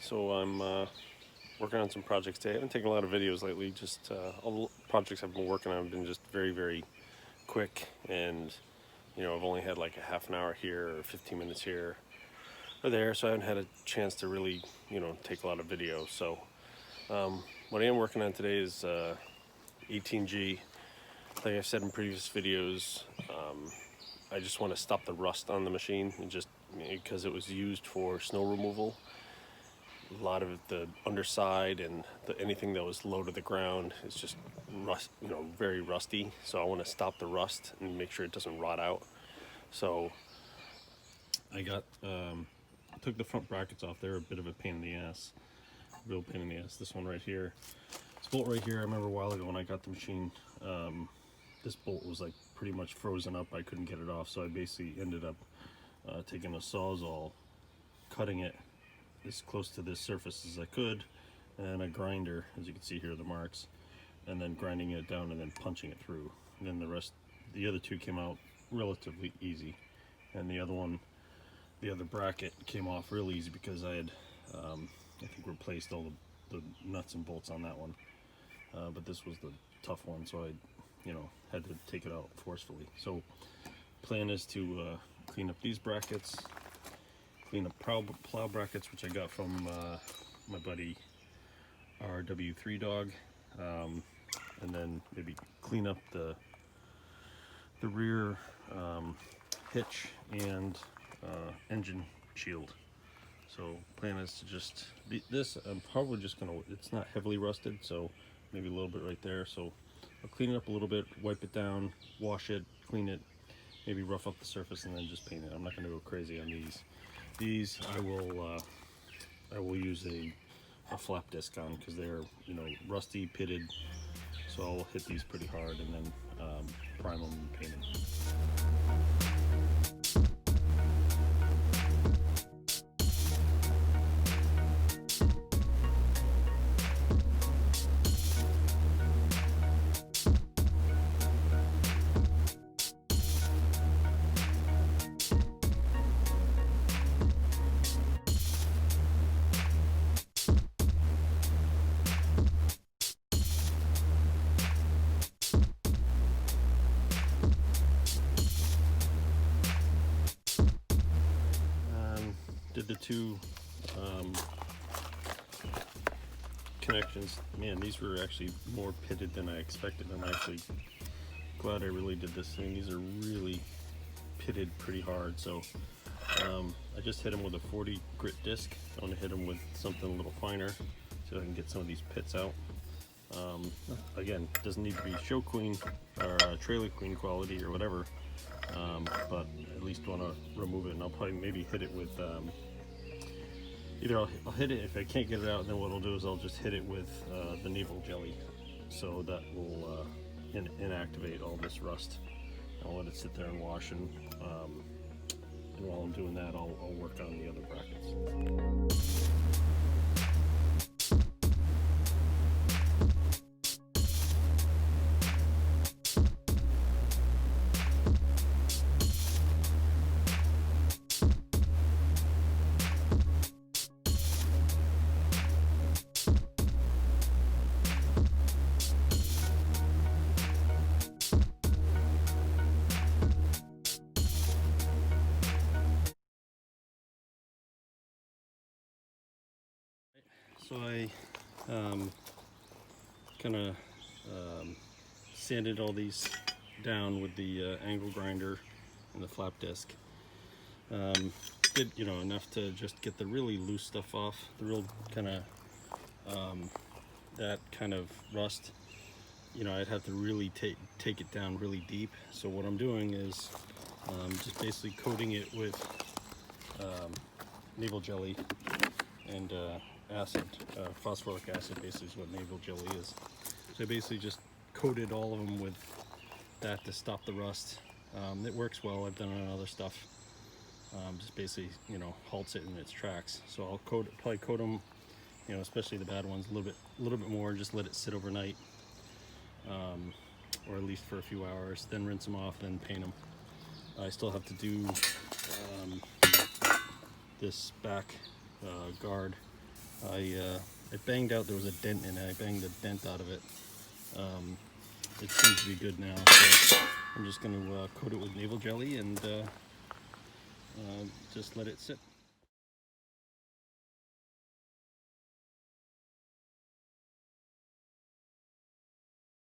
So I'm working on some projects today. I haven't taken a lot of videos lately. Just all the projects I've been working on have been just very quick, and I've only had like a half an hour here or 15 minutes here or there, so I haven't had a chance to really take a lot of video. So what I am working on today is 18G. Like I've said in previous videos, I just want to stop the rust on the machine, and just because it was used for snow removal. A lot of the underside and anything that was low to the ground is just rust, very rusty. So I want to stop the rust and make sure it doesn't rot out. So I took the front brackets off. They're a bit of a pain in the ass, real pain in the ass. This one right here, this bolt right here, I remember a while ago when I got the machine, this bolt was like pretty much frozen up. I couldn't get it off, so I basically ended up taking a Sawzall, cutting it as close to this surface as I could, and a grinder, as you can see here, the marks, and then grinding it down and then punching it through. And then the other two came out relatively easy, and the other bracket came off real easy because I had I think replaced all the nuts and bolts on that one, but this was the tough one, so I had to take it out forcefully. So plan is to clean up these brackets, clean up plow brackets, which I got from my buddy RW3 Dog, and then maybe clean up the rear hitch and engine shield. So plan is to just this. I'm probably just gonna. It's not heavily rusted, so maybe a little bit right there. So I'll clean it up a little bit, wipe it down, wash it, clean it, maybe rough up the surface, and then just paint it. I'm not gonna go crazy on these. These I will use a flap disc on because they're rusty, pitted. So I'll hit these pretty hard and then prime them and paint them. Did the two connections. Man, these were actually more pitted than I expected. I'm actually glad I really did this thing. These are really pitted pretty hard. So I just hit them with a 40 grit disc. I want to hit them with something a little finer so I can get some of these pits out. Again, it doesn't need to be show queen or trailer queen quality or whatever, but at least want to remove it. And I'll probably maybe hit it with either I'll hit it if I can't get it out, and then what I'll do is I'll just hit it with the navel jelly, so that will inactivate all this rust. I'll let it sit there and wash, and while I'm doing that, I'll work on the other brackets. So I kind of sanded all these down with the angle grinder and the flap disc. Did enough to just get the really loose stuff off, the real kind of that kind of rust. I'd have to really take it down really deep. So what I'm doing is just basically coating it with navel jelly and acid, phosphoric acid basically is what navel jelly is. So I basically just coated all of them with that to stop the rust. It works well. I've done it on other stuff. Just basically, halts it in its tracks. So I'll probably coat them, especially the bad ones, a little bit more, and just let it sit overnight, or at least for a few hours. Then rinse them off, then paint them. I still have to do this back guard I banged out, there was a dent in it. I banged the dent out of it. It seems to be good now, so I'm just going to coat it with navel jelly and just let it sit.